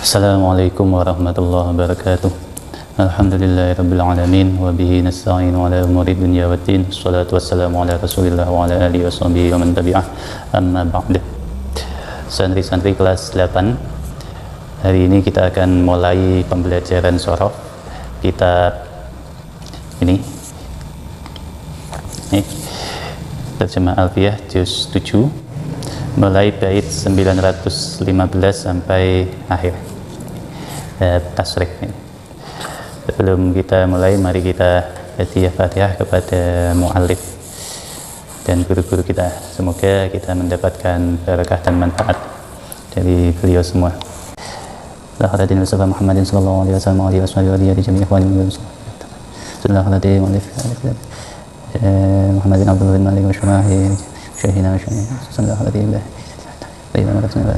Assalamualaikum warahmatullahi wabarakatuh. Alhamdulillahirabbil alamin wa bihi nasta'in ala umuri dunya waddin. Wassalatu wassalamu ala Rasulillah wa ala alihi washabihi wa man tabi'ah. Amma ba'd. Santri-santri kelas 8. Hari ini kita akan mulai pembelajaran shorof kitab ini. Terjemah Alfiyah juz 7 mulai bait 915 sampai akhir. Tasrif. Sebelum kita mulai, mari kita hadiah Fatihah kepada muallif dan guru-guru kita. Semoga kita mendapatkan berkah dan manfaat dari beliau semua. Allahumma salli ala Muhammadin sallallahu alaihi wasallam wa alihi jami'i ikhwani muslimin. Sallallahu alaihi Muhammadin Abdul Malik wa syurahi syahina wa syahina. Sallallahu alaihi wa sallam.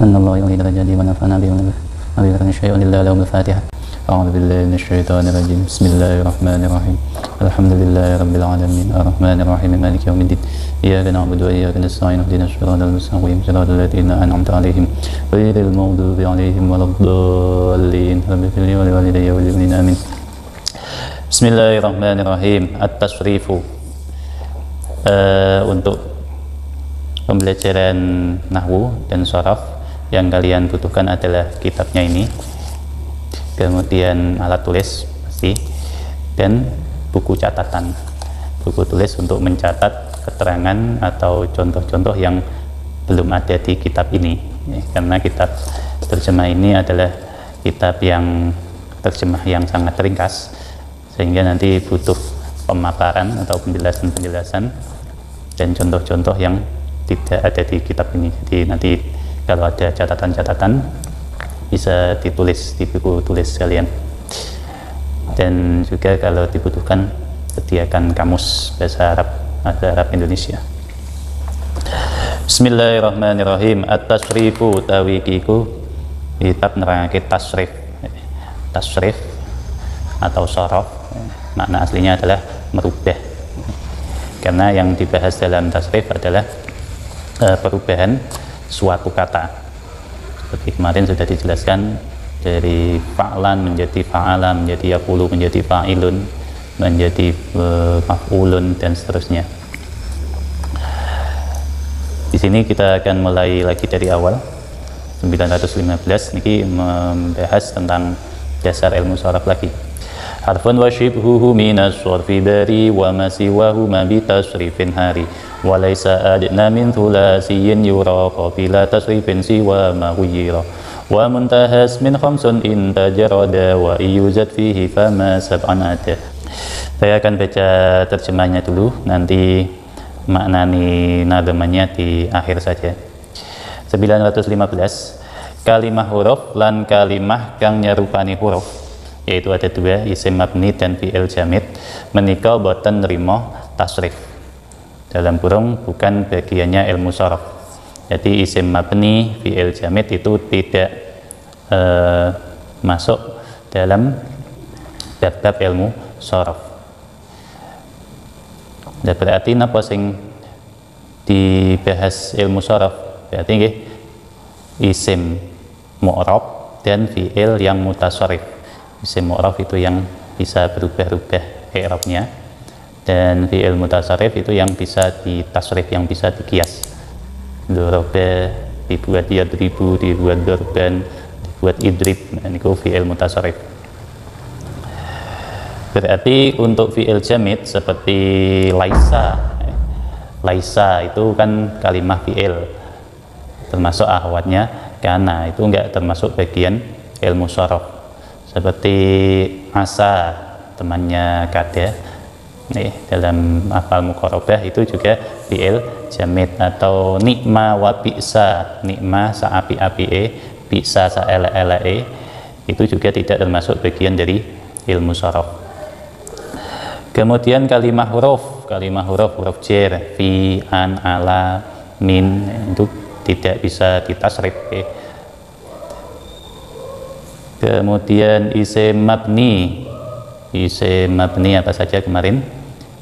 أن الله يولي درجات ونفعنا به ونبي ذكر شيء إلا له الفاتحة. أعوذ بالله من الشيطان الرجيم. بسم الله الرحمن الرحيم. الحمد لله رب العالمين الرحمن الرحيم مالك يوم الدين إياك نعبد وإياك نستعين اهدنا الصراط المستقيم صراط الذين أنعمت عليهم غير المغضوب عليهم ولا الضالين رب اغفر لي ولوالدي وللمؤمنين آمين. Bismillahirrahmanirrahim. At-tasrifu. Untuk pembelajaran nahwu dan shorof yang kalian butuhkan adalah kitabnya ini, kemudian alat tulis pasti, dan buku catatan, buku tulis untuk mencatat keterangan atau contoh-contoh yang belum ada di kitab ini, karena kitab terjemah ini adalah kitab yang terjemah yang sangat ringkas, sehingga nanti butuh pemaparan atau penjelasan-penjelasan dan contoh-contoh yang tidak ada di kitab ini. Jadi nanti kalau ada catatan-catatan bisa ditulis di buku tulis kalian, dan juga kalau dibutuhkan sediakan kamus bahasa Arab Indonesia. Bismillahirrahmanirrahim. At-tasrifu tawikiku kitab nerangake tasrif. Tasrif atau shorof makna aslinya adalah merubah, karena yang dibahas dalam tasrif adalah perubahan suatu kata. Seperti kemarin sudah dijelaskan, dari fa'lan menjadi fa'ala, menjadi yaqulu menjadi fa'ilun, menjadi maf'ulun, dan seterusnya. Di sini kita akan mulai lagi dari awal 915. Ini membahas tentang dasar ilmu shorof lagi. Harfun wa shibhuhu minas shorfi bari wa masiwahu ma bitasrifin hari wa laysa adna min thulasiyin yura qabila tasrifin siwa ma ghuyira wa muntahas min khamsun in tajarada wa iyuzat fihi fama sab'anata. Saya akan baca terjemahnya dulu, nanti maknani nadamanya di akhir saja. 915. Kalimah huruf lan kalimah kang nyerupani huruf, yaitu ada dua, isim mabni dan fi'il jamid, menika boten nerimo tasrif. Dalam kurung bukan bagiannya ilmu shorof. Jadi isim mabni, fi'il jamid itu tidak masuk dalam bab-bab ilmu shorof. Dan berarti napa sing dibahas ilmu shorof? Berarti nggih isim mu'rab dan fi'il yang mutasharrif. Isim mu'rab itu yang bisa berubah-ubah i'rabnya, dan fi'il mutasharrif itu yang bisa ditasrif, yang bisa dikias. Doroba dibuat yadribu, dibuat dorban, dibuat idrib, itu fi'il mutasharrif. Berarti untuk fi'il jamid seperti laisa itu kan kalimah fi'il, termasuk ahwatnya kana, itu enggak termasuk bagian ilmu shorof. Seperti asa, temannya kada, dalam afal muqarabah itu juga fi'il jamid. Atau nikma wa bi'sa, nikma saapi-apie, bi'sa saele-ele, itu juga tidak termasuk bagian dari ilmu shorof. Kemudian kalimah huruf huruf jar, fi, an, ala, min, itu tidak bisa ditasrif. Kemudian isim mabni apa saja kemarin?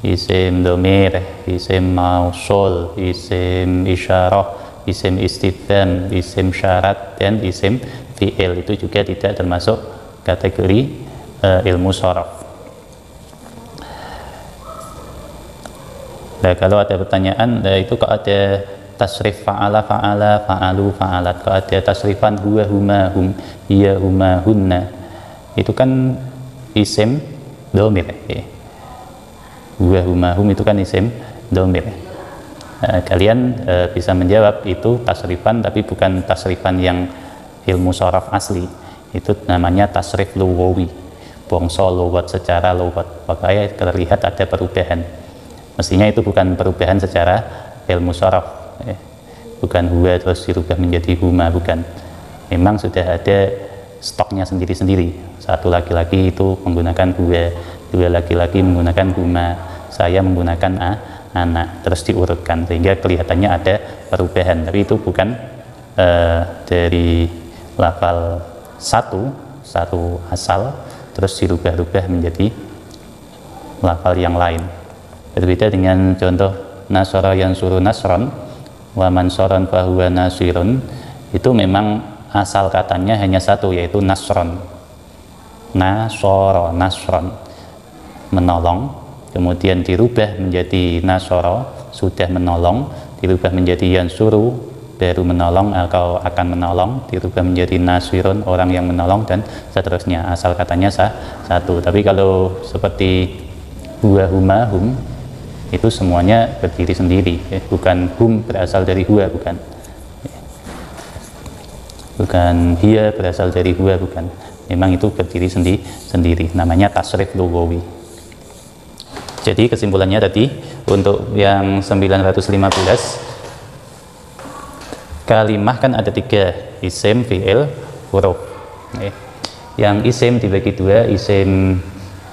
isim domir, isim mausul, isim isyarah, isim istifham, isim syarat, dan isim fi'il. Itu juga tidak termasuk kategori ilmu sharaf. Nah, kalau ada pertanyaan, itu kok ada tasrif fa'ala, fa'ala, fa'alu, fa'alat, kok ada tasrifan huwa, huma, hum, hiya, huma, hunna, itu kan isim domir. Huwa, huma, hum itu kan isim domir. Kalian bisa menjawab itu tasrifan, tapi bukan tasrifan yang ilmu sharaf asli. Itu namanya tasrif lugawi, bangsa lugat, secara lugat, makanya terlihat ada perubahan. Mestinya itu bukan perubahan secara ilmu sharaf, bukan huwa terus dirubah menjadi huma, bukan. Memang sudah ada stoknya sendiri-sendiri. Satu laki-laki itu menggunakan huwa, dua laki-laki menggunakan huma, saya menggunakan anak, terus diurutkan sehingga kelihatannya ada perubahan. Tapi itu bukan dari lafal satu asal terus dirubah-rubah menjadi lafal yang lain. Berbeda dengan contoh nasara yansuru nasron wa mansoron fahuwa nasirun, itu memang asal katanya hanya satu, yaitu nasron, nasoro, nasron, menolong, kemudian dirubah menjadi nasoro, sudah menolong, dirubah menjadi yansuru, baru menolong atau akan menolong, dirubah menjadi nasirun, orang yang menolong, dan seterusnya. Asal katanya satu. Tapi kalau seperti huwa, huma, hum, itu semuanya berdiri sendiri, bukan hum berasal dari huwa, bukan hiya berasal dari huwa, bukan. Memang itu berdiri sendiri, namanya tasrif lugawi. Jadi kesimpulannya tadi untuk yang 915, kalimah kan ada 3, isim, fi'il, huruf. Yang isim dibagi 2, isim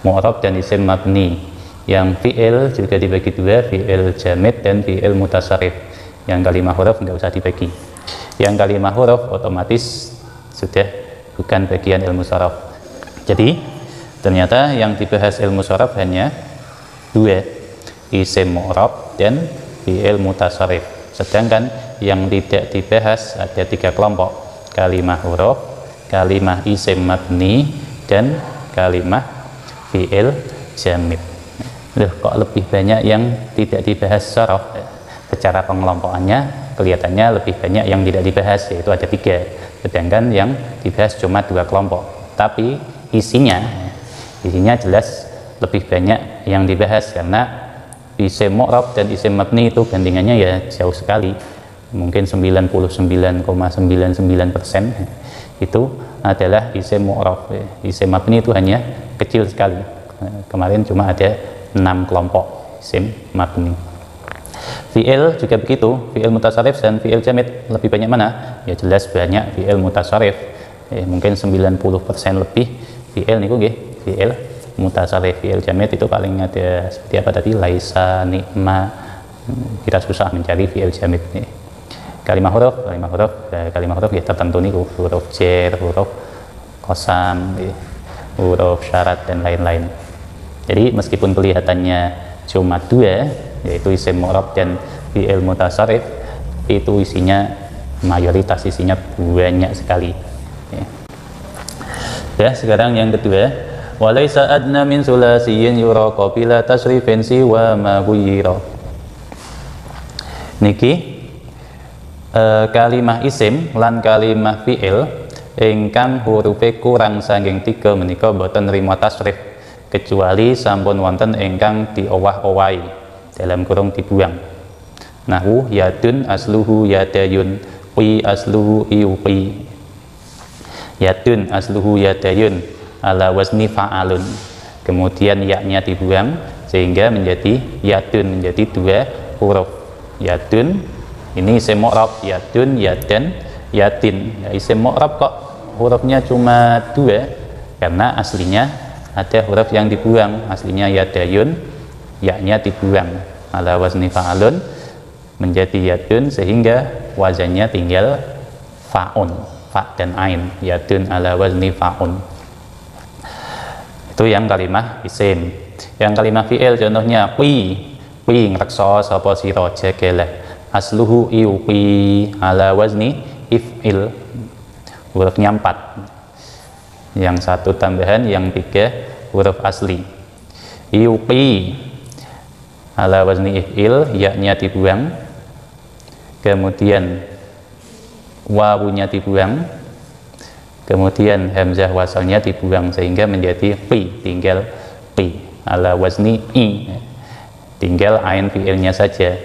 mu'rab dan isim mabni. Yang fi'il juga dibagi 2, fi'il jamid dan fi'il mutasarrif. Yang kalimah huruf nggak usah dibagi. Yang kalimah huruf otomatis sudah bukan bagian ilmu sharaf. Jadi ternyata yang dibahas ilmu sharaf hanya 2, isim mu'rab dan fi'il mutasarrif. Sedangkan yang tidak dibahas ada 3 kelompok, kalimah huruf, kalimah isim mabni, dan kalimah fi'il jamid. Kok lebih banyak yang tidak dibahas sharaf? Secara pengelompokannya kelihatannya lebih banyak yang tidak dibahas, yaitu ada 3, sedangkan yang dibahas cuma 2 kelompok. Tapi isinya jelas lebih banyak yang dibahas, karena isim mu'rab dan isim mabni itu bandingannya ya jauh sekali, mungkin 99,99% itu adalah isim mu'rab. Isim mabni itu hanya kecil sekali. Kemarin cuma ada 6 kelompok isim mabni. Fi'il juga begitu, fi'il mutasarrif dan fi'il jamid. Lebih banyak mana? Ya jelas banyak fi'il mutasarrif, mungkin 90% lebih fi'il niku nggih, fi'il mutasarrif. Fi'il jamid itu paling ada seperti apa tadi, laisa, ni'ma. Kita susah mencari fi'il jamid. Kalimah huruf ya tertentu niku, huruf jar, huruf qasam, huruf syarat dan lain-lain. Jadi meskipun kelihatannya cuma 2, yaitu isim mu'rab dan fi'il mutasarrif, itu isinya mayoritas, isinya banyak sekali. Ya, sekarang yang kedua, walaysa adna min sulasiyin yura qabila tasrifin siwa ma ghuyira. Niki kalimah isim lan kalimah fi'il ingkang hurufe kurang saking 3 menika boten nrimo tasrif, kecuali sampun wonten ingkang diowah-owahi, dalam kurung dibuang. Nahu yadun asluhu yadayun, qi asluhu iuqi. Yadun asluhu yadayun ala wazni fa'alun, kemudian yaknya dibuang sehingga menjadi yadun, menjadi 2 huruf. Yadun ini isim mu'rab, yadun, yadan, yadin. Ya, isim mu'rab kok hurufnya cuma 2, karena aslinya ada huruf yang dibuang, aslinya yadayun, yaknya dibuang, ala wazni fa'alun menjadi yadun, sehingga wazannya tinggal fa'un, fa dan ain, yadun ala wazni fa'un. Itu yang kalimah isim. Yang kalimah fi'il contohnya qi ngrekso sapa sira jageleh. Asluhu iuqi ala wazni if'il. Hurufnya 4. Yang 1 tambahan, yang 3 huruf asli. Iuqi ala wazni if'il, ya-nya dibuang. Kemudian wawunya dibuang. Kemudian hamzah wasalnya dibuang sehingga menjadi qi, tinggal qi ala wazni i. Tinggal ain fi'ilnya saja.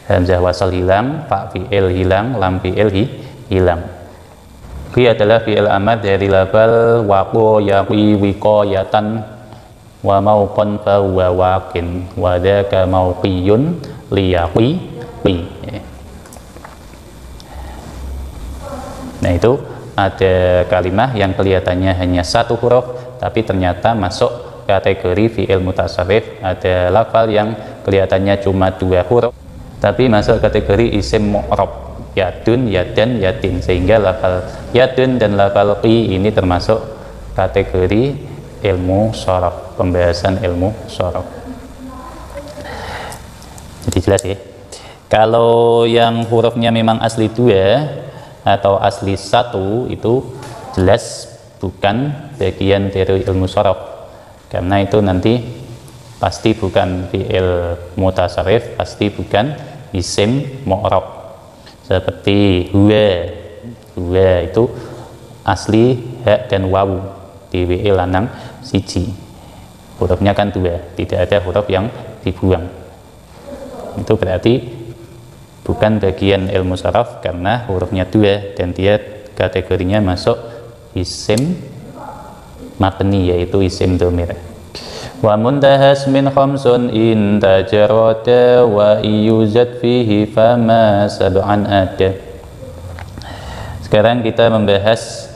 Hamzah wasal hilang, fa fi'il hilang, lam fi'il hilang. Qi adalah fi'il amar dari lafal waqo yaqi wiqayatan wa mauqan fa huwa waqin wa dzaka mauqiyun liyaqi qi. Nah, itu ada kalimah yang kelihatannya hanya 1 huruf tapi ternyata masuk kategori fi'il mutasarrif. Ada lafal yang kelihatannya cuma 2 huruf tapi masuk kategori isim mu'rab, yadun, yadan, yatin, sehingga lafal yadun dan lafal qi ini termasuk kategori ilmu shorof, pembahasan ilmu shorof. Jadi jelas ya, kalau yang hurufnya memang asli 2 atau asli 1 itu jelas bukan bagian dari ilmu shorof, karena itu nanti pasti bukan fi'il mutasarrif, pasti bukan isim mu'rab. Seperti huwa itu asli ha dan wawu di fi'il lanang siji, hurufnya kan 2, tidak ada huruf yang dibuang. Itu berarti bukan bagian ilmu shorof karena hurufnya 2 dan dia kategorinya masuk isim mabni, yaitu isim dhamir. Wa muntahas min khamsun in tajarata wa yuzad fihi fama sab'an ada. Sekarang kita membahas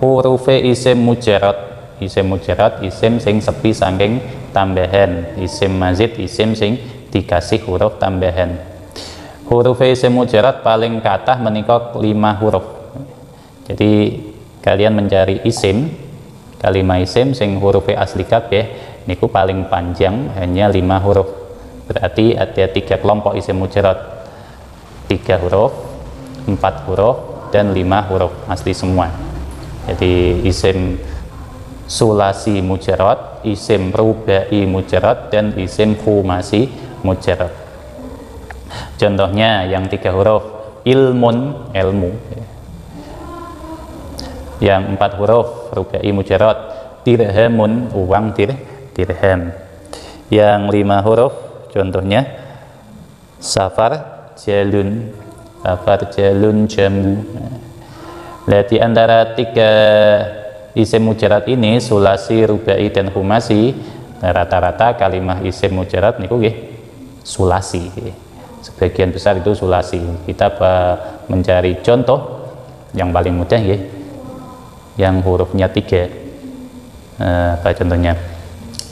huruf isim mujarrad. Isim mujarrad isim sing sepi saking tambahan, isim mazid isim sing dikasih huruf tambahan. Huruf isim mujarrad paling kathah menika 5 huruf. Jadi kalian mencari isim, kalimah isim sing huruf asli kabeh niku paling panjang hanya 5 huruf. Berarti ada 3 kelompok isim mujarrad, 3 huruf, 4 huruf, dan 5 huruf asli semua. Jadi isim sulasi mujarrad, isim rubai mujarrad, dan isim khumasi mujarrad. Contohnya yang 3 huruf, ilmun, ilmu. Yang 4 huruf rubai mujarrad, dirhamun, uang, dirham. Yang 5 huruf contohnya safar, jalun, jambu. Nah, di antara 3 isim mujarrad ini, sulasi, rubai, dan khumasi, rata-rata kalimah isim mujarrad niku nggih sulasi. Sebagian besar itu sulasi. Kita mencari contoh yang paling mudah ya, yang hurufnya 3. Apa contohnya?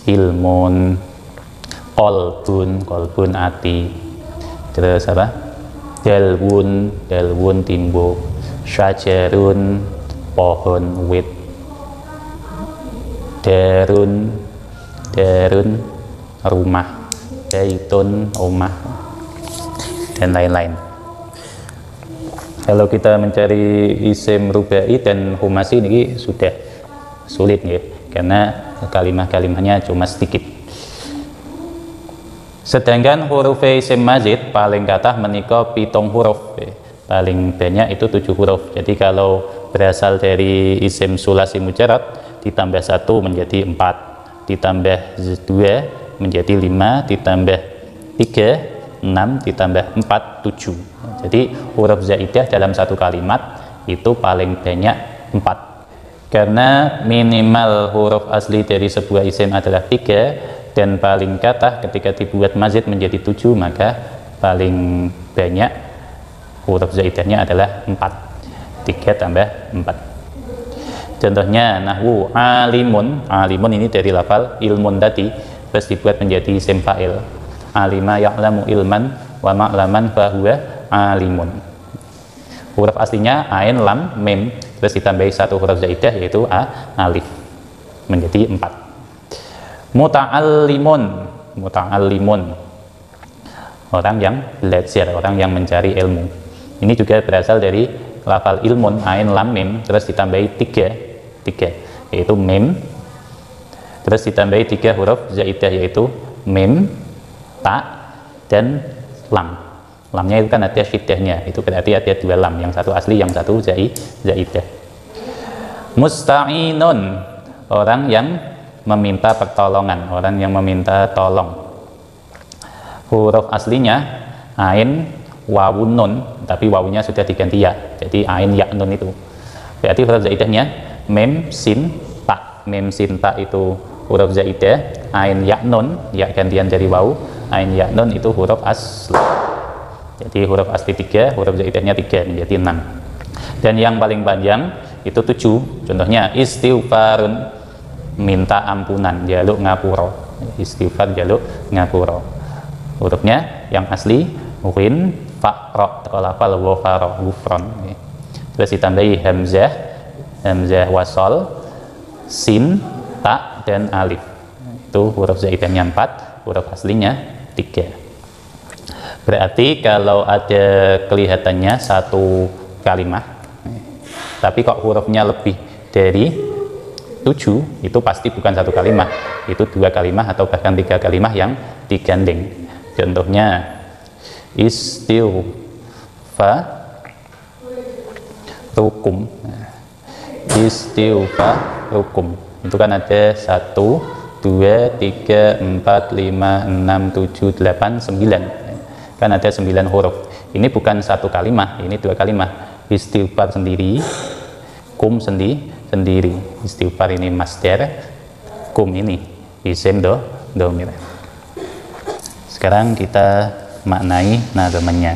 Ilmun, kolbun ati, terus apa? Dalwun timbo, syajarun pohon wit, darun rumah, baitun omah, dan lain-lain. Kalau kita mencari isim rubai dan khumasi ini sudah sulit ya, karena kalimah-kalimahnya cuma sedikit. Sedangkan huruf isim mazid paling kathah menika 7 huruf, paling banyak itu 7 huruf. Jadi kalau berasal dari isim sulasi mujarrad ditambah 1 menjadi 4, ditambah 2 menjadi 5, ditambah 3 6, ditambah 4 7. Jadi huruf zaidah dalam satu kalimat itu paling banyak 4. Karena minimal huruf asli dari sebuah isim adalah 3 dan paling kathah ketika dibuat mazid menjadi 7, maka paling banyak huruf zaidahnya adalah 4. 3 tambah 4. Contohnya nahwu alimun ini dari lafal ilmun tadi, terus dibuat menjadi isim fa'il. Alima ya'lamu ilman wa ma'laman fahuwa alimun. Huruf aslinya ain, lam, mim, terus ditambahi 1 huruf zaidah yaitu alif, menjadi 4. Muta'allimun, orang yang belajar, orang yang mencari ilmu. Ini juga berasal dari lafal ilmun, ain lam mim, terus ditambahi tiga, yaitu mim, terus ditambahi 3 huruf zaidah, yaitu mim, ta, dan lam. Lamnya itu kan ada syiddahnya, itu berarti ada 2 lam, yang satu asli, yang satu zaidah. Musta'inun, orang yang meminta pertolongan, orang yang meminta tolong. Huruf aslinya ain, wawun, nun, tapi wawunya sudah diganti ya, jadi ain ya nun itu. Berarti huruf zaidahnya mim, sin, ta. Mim, sin, ta itu huruf zaidah, ain ya nun, ya gantian dari wawu, ain ya nun itu huruf asli. Jadi huruf asli 3, huruf zaidahnya 3, menjadi 6. Dan yang paling panjang itu 7. Contohnya istighfarun, minta ampunan, jaluk ngapura. Istighfar, jaluk ngapura. Hurufnya yang asli win, fa, ro, lafal wafaro, gufron. Terus ditambahi hamzah wasol, sin, ta, dan alif. Itu huruf zaidahnya 4, huruf aslinya 3. Berarti kalau ada kelihatannya satu kalimat, tapi kok hurufnya lebih dari 7, itu pasti bukan satu kalimat, itu 2 kalimat atau bahkan 3 kalimat yang digandeng. Contohnya istighfarukum, istighfarukum itu kan ada 1, 2, 3, 4, 5, 6, 7, 8, 9, kan ada 9 huruf. Ini bukan satu kalimat, ini 2 kalimat. Istighfar sendiri, kum sendiri. Istighfar ini masdar, kum ini isim domir. Sekarang kita maknai nadamanya.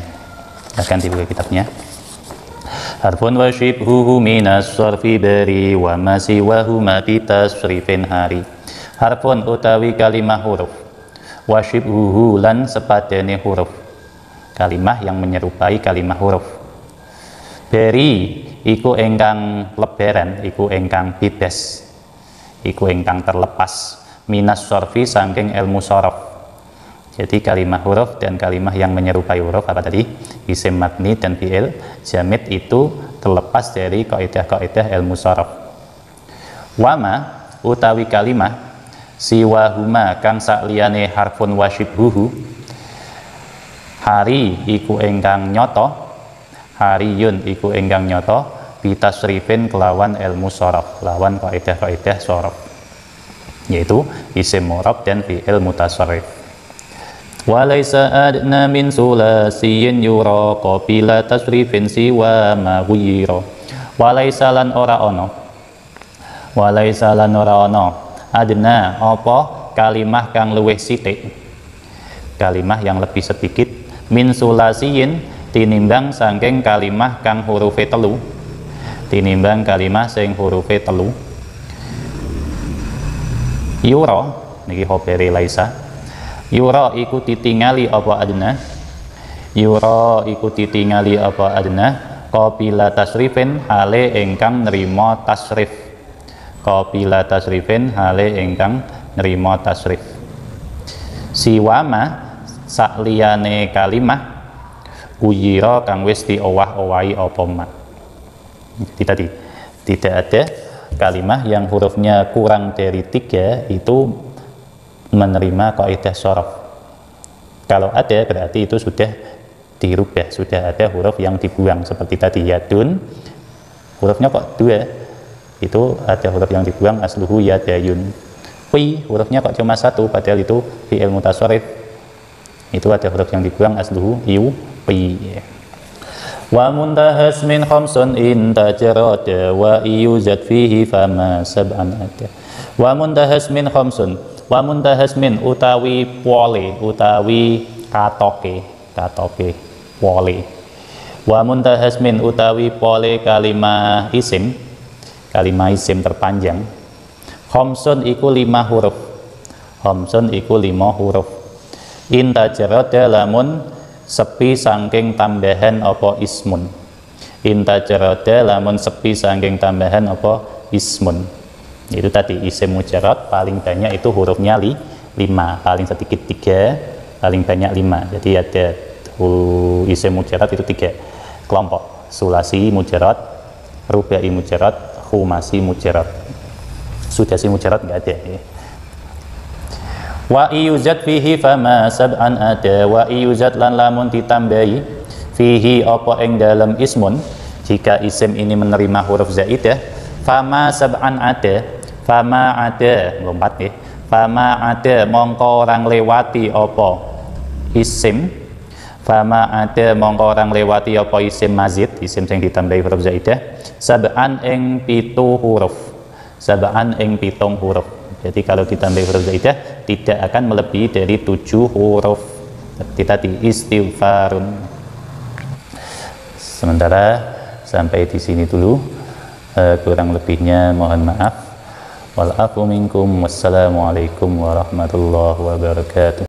Akan dibuka kitabnya. Harfun wa syibhuhu minas sarfi bari wa masiwahu ma bitasrifin hari. Harfun utawi kalimah huruf, wa syibhuhu lan sepadane huruf, kalimah yang menyerupai kalimah huruf. Beri iku engkang lebaran, iku engkang bebas, iku engkang terlepas, minas sorfi saking ilmu sorof. Jadi kalimah huruf dan kalimah yang menyerupai huruf apa tadi? Isim matni dan fi'il jamid itu terlepas dari kaidah-kaidah ilmu sorof. Wama utawi kalimah siwahuma kang sakliyane harfun wasyibhuhu, hari iku engkang nyoto, hariyun iku engkang nyoto, bitasrifin kelawan ilmu sorof, lawan kaidah-kaidah sorof, yaitu isim mu'rab dan fi'il mutasarrif. Walaysa adna min sulasiyin yura qabila tasrifin siwa ma ghuyira. Walaysa lan ora ono, walaysa lan ora ono adna apa kalimah kang luwih sithik, kalimah yang lebih sedikit, min sulasiyin tinimbang saking kalimah kang hurufe telu, tinimbang kalimah sing hurufe telu. Yura niki hobere laisa, yura iku ditingali apa adna, yura iku ditingali apa adna, qabila tasrifin hale ingkang nerima tasrif, qabila tasrifin hale ingkang nerima tasrif. Siwama sakliyane kalimah kuyira kang wis diowah-owahi apa ma. Jadi tadi tidak ada kalimah yang hurufnya kurang dari 3 itu menerima kaidah sorof. Kalau ada berarti itu sudah dirubah, sudah ada huruf yang dibuang. Seperti tadi yadun, hurufnya kok 2, itu ada huruf yang dibuang, asluhu yadayun. Pi, hurufnya kok cuma 1, padahal itu fi'il mutasarrif, itu ada huruf yang dibuang, asluhu yu pi. Wa muntahas min khamsun in tajarada wa yuzad fihi fama sab'an ada. Wa muntahas min khamsun, wa muntahas min utawi pole, utawi katoke pole. Wa muntahas min utawi pole kalimah isim terpanjang. Khamsun iku 5 huruf, khamsun iku 5 huruf. In tajarada lamun sepi saking tambahan apa ismun, in tajarada lamun sepi saking tambahan apa ismun. Itu tadi isim mujarad paling banyak itu hurufnya 5, paling sedikit 3, paling banyak 5. Jadi ada isim mujarad itu 3 kelompok: sulasi mujarad, rubai mujarad, khumasi mujarad. Sudasi mujarad enggak ada ya. Wa iyuzat fihi fama sab'an ada, wa iyuzat lan lamun ditambahi fihi apa ing dalam ismun, jika isim ini menerima huruf zaidah, fama sab'an ada, fama ada lompat ya, fama ada mongko orang lewati apa isim, fama ada mongko orang lewati apa isim mazid, isim yang ditambahi huruf zaidah, sab'an ing 7 huruf, sab'an ing 7 huruf. Jadi kalau ditambah huruf zaidah tidak akan melebihi dari 7 huruf. Tadi istighfarun. Sementara sampai di sini dulu, kurang lebihnya mohon maaf. Wal afu minkum, wassalamualaikum warahmatullahi wabarakatuh.